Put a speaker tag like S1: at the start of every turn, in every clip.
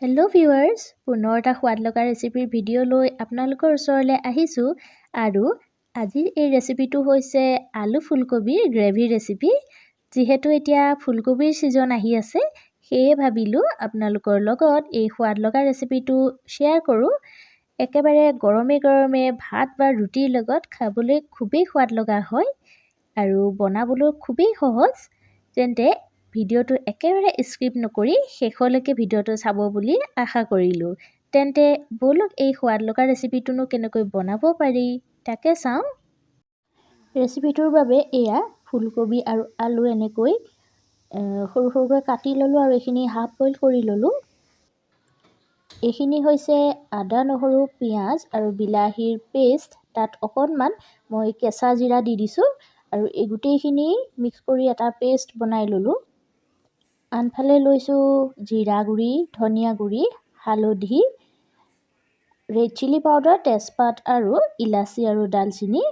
S1: Hello' viewers, পুনৰ এটা সোৱাদ লগা ৰেচিপিৰ ভিডিঅ' লৈ আপোনালোকৰ ওচৰলৈ আহিছোঁ আৰু আজিৰ এই ৰেচিপিটো হৈছে আলু ফুলকবিৰ গ্ৰেভি ৰেচিপি। যিহেতু এতিয়া ফুলকবিৰ ছিজন আহি আছে, সেয়ে ভাবিলোঁ আপোনালোকৰ লগত এই সোৱাদ লগা ৰেচিপিটো শ্বেয়াৰ কৰোঁ। একেবাৰে গৰমে গৰমে ভাত বা ৰুটিৰ লগত খাবলৈ খুবেই সোৱাদ লগা হয় আৰু বনাবলৈ খুবেই সহজ। তেন্তে ভিডিঅ'টো একেবাৰে স্কিপ নকৰি শেষলৈকে ভিডিঅ'টো চাব বুলি আশা কৰিলোঁ। তেন্তে ব'লক এই সোৱাদ লগা ৰেচিপিটোনো কেনেকৈ বনাব পাৰি তাকে চাওঁ। ৰেচিপিটোৰ বাবে এয়া ফুলকবি আৰু আলু এনেকৈ সৰু সৰুকৈ কাটি ল'লোঁ আৰু এইখিনি হাফ বইল কৰি ল'লোঁ। এইখিনি হৈছে আদা, নহৰু, পিঁয়াজ আৰু বিলাহীৰ পেষ্ট। তাত অকণমান মই কেঁচা জিৰা দি দিছোঁ আৰু এই গোটেইখিনি মিক্স কৰি এটা পেষ্ট বনাই ল'লোঁ। আনফালে লৈছোঁ জিৰা গুড়ি, ধনিয়া গুড়ি, হালধি, ৰেড চিলি পাউডাৰ, তেজপাত আৰু ইলাচি আৰু ডালচিনি।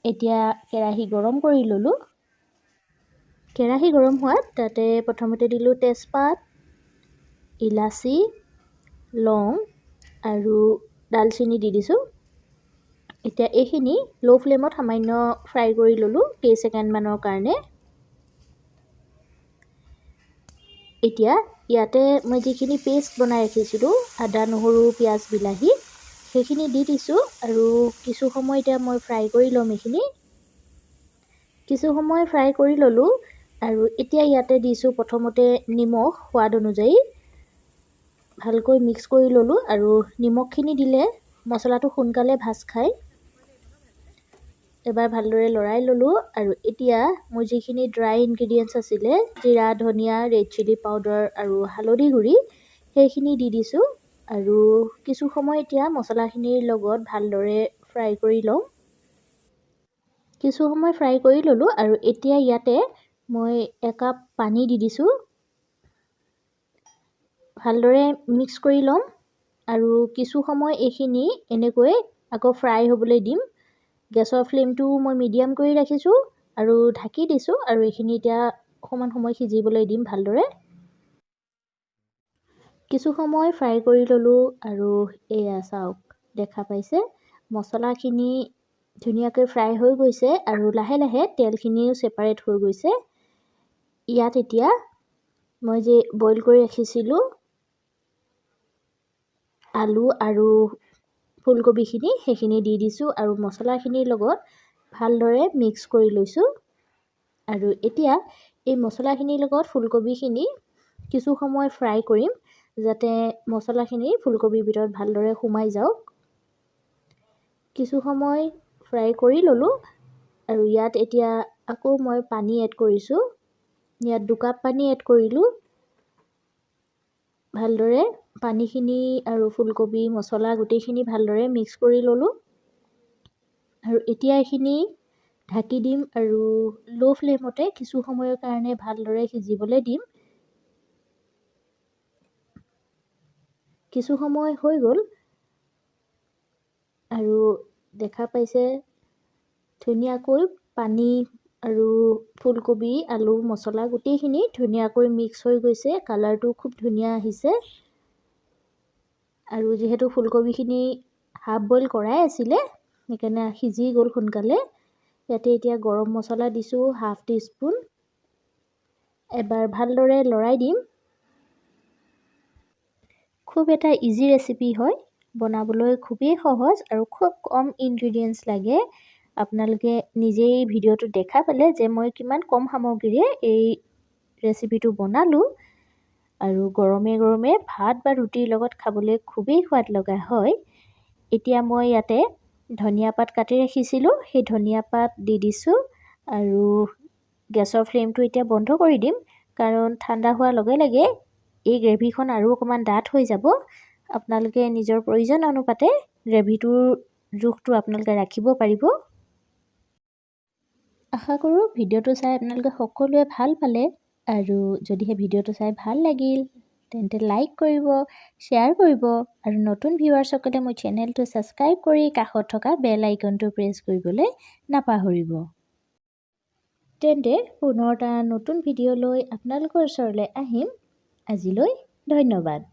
S1: এতিয়া কেৰাহী গৰম কৰি ল'লোঁ। কেৰাহী গৰম হোৱাত তাতে প্ৰথমতে দিলোঁ তেজপাত, ইলাচি, লং আৰু ডালচিনি দি দিছোঁ। এতিয়া এইখিনি ল' ফ্লেমত সামান্য ফ্ৰাই কৰি ল'লোঁ কেইছেকেণ্ডমানৰ কাৰণে। এতিয়া ইয়াতে মই যিখিনি পেষ্ট বনাই ৰাখিছিলোঁ আদা, নহৰু, পিঁয়াজ, বিলাহী, সেইখিনি দি দিছোঁ আৰু কিছু সময় এতিয়া মই ফ্ৰাই কৰি ল'ম। এইখিনি কিছু সময় ফ্ৰাই কৰি ল'লোঁ আৰু এতিয়া ইয়াতে দিছোঁ প্ৰথমতে নিমখ সোৱাদ অনুযায়ী। ভালকৈ মিক্স কৰি ল'লোঁ আৰু নিমখখিনি দিলে মছলাটো সোনকালে ভাজ খায়। এবাৰ ভালদৰে লৰাই ল'লোঁ আৰু এতিয়া মোৰ যিখিনি ড্ৰাই ইনগ্ৰিডিয়েণ্টছ আছিলে জিৰা, ধনিয়া, ৰেড চিলি পাউডাৰ আৰু হালধি গুড়ি, সেইখিনি দি দিছোঁ আৰু কিছু সময় এতিয়া মছলাখিনিৰ লগত ভালদৰে ফ্ৰাই কৰি লওঁ। কিছু সময় ফ্ৰাই কৰি ল'লোঁ আৰু এতিয়া ইয়াতে মই একাপ পানী দি দিছোঁ। ভালদৰে মিক্স কৰি ল'ম আৰু কিছু সময় এইখিনি এনেকৈ আকৌ ফ্ৰাই হ'বলৈ দিম। গেছৰ ফ্লেমটো মই মিডিয়াম কৰি ৰাখিছোঁ আৰু ঢাকি দিছোঁ আৰু এইখিনি এতিয়া অকণমান সময় সিজিবলৈ দিম ভালদৰে। কিছু সময় ফ্ৰাই কৰি ল'লোঁ আৰু এয়া চাওক, দেখা পাইছে মছলাখিনি ধুনীয়াকৈ ফ্ৰাই হৈ গৈছে আৰু লাহে লাহে তেলখিনিও ছেপাৰেট হৈ গৈছে। ইয়াত এতিয়া মই যে বইল কৰি ৰাখিছিলোঁ আলু আৰু ফুলকবিখিনি, সেইখিনি দি দিছোঁ আৰু মছলাখিনিৰ লগত ভালদৰে মিক্স কৰি লৈছোঁ। আৰু এতিয়া এই মছলাখিনিৰ লগত ফুলকবিখিনি কিছু সময় ফ্ৰাই কৰিম যাতে মছলাখিনি ফুলকবিৰ ভিতৰত ভালদৰে সোমাই যাওক। কিছু সময় ফ্ৰাই কৰি ল'লোঁ আৰু ইয়াত এতিয়া আকৌ মই পানী এড কৰিছোঁ। ইয়াত 2 কাপ পানী এড কৰিলোঁ। ভালদৰে পানীখিনি আৰু ফুলকবি মছলা গোটেইখিনি ভালদৰে মিক্স কৰি ল'লোঁ আৰু এতিয়া এইখিনি ঢাকি দিম আৰু ল' ফ্লেমতে কিছু সময়ৰ কাৰণে ভালদৰে সিজিবলৈ দিম। কিছু সময় হৈ গ'ল আৰু দেখা পাইছে ধুনীয়াকৈ পানী আৰু ফুলকবি, আলু, মছলা গোটেইখিনি ধুনীয়াকৈ মিক্স হৈ গৈছে। কালাৰটো খুব ধুনীয়া আহিছে আৰু যিহেতু ফুলকবিখিনি হাফ বইল কৰাই আছিলে সেইকাৰণে সিজি গ'ল সোনকালে। ইয়াতে এতিয়া গৰম মছলা দিছোঁ হাফ টিস্পুন। এবাৰ ভালদৰে লৰাই দিম। খুব এটা ইজি ৰেচিপি হয়, বনাবলৈ খুবেই সহজ আৰু খুব কম ইনগ্ৰিডিয়েণ্টছ লাগে। আপোনালোকে নিজেই ভিডিঅ'টো দেখা পালে যে মই কিমান কম সামগ্ৰীৰে এই ৰেচিপিটো বনালোঁ আৰু গৰমে গৰমে ভাত বা ৰুটিৰ লগত খাবলৈ খুবেই সোৱাদ লগা হয়। এতিয়া মই ইয়াতে ধনিয়া পাত কাটি ৰাখিছিলোঁ, সেই ধনিয়া পাত দি দিছোঁ আৰু গেছৰ ফ্লেমটো এতিয়া বন্ধ কৰি দিম কাৰণ ঠাণ্ডা হোৱাৰ লগে লগে এই গ্ৰেভিখন আৰু অকণমান ডাঠ হৈ যাব। আপোনালোকে নিজৰ প্ৰয়োজন অনুপাতে গ্ৰেভিটোৰ জোখটো আপোনালোকে ৰাখিব পাৰিব। আশা কৰোঁ ভিডিঅ'টো চাই আপোনালোকে সকলোৱে ভাল পালে আৰু যদিহে ভিডিঅ'টো চাই ভাল লাগিল তেন্তে লাইক কৰিব, শ্বেয়াৰ কৰিব আৰু নতুন ভিউৱাৰ্ছসকলে মোৰ চেনেলটো ছাবস্ক্ৰাইব কৰি কাষত থকা বেল আইকনটো প্ৰেছ কৰিবলৈ নাপাহৰিব। তেন্তে পুনৰ এটা নতুন ভিডিঅ' লৈ আপোনালোকৰ ওচৰলৈ আহিম। আজিলৈ ধন্যবাদ।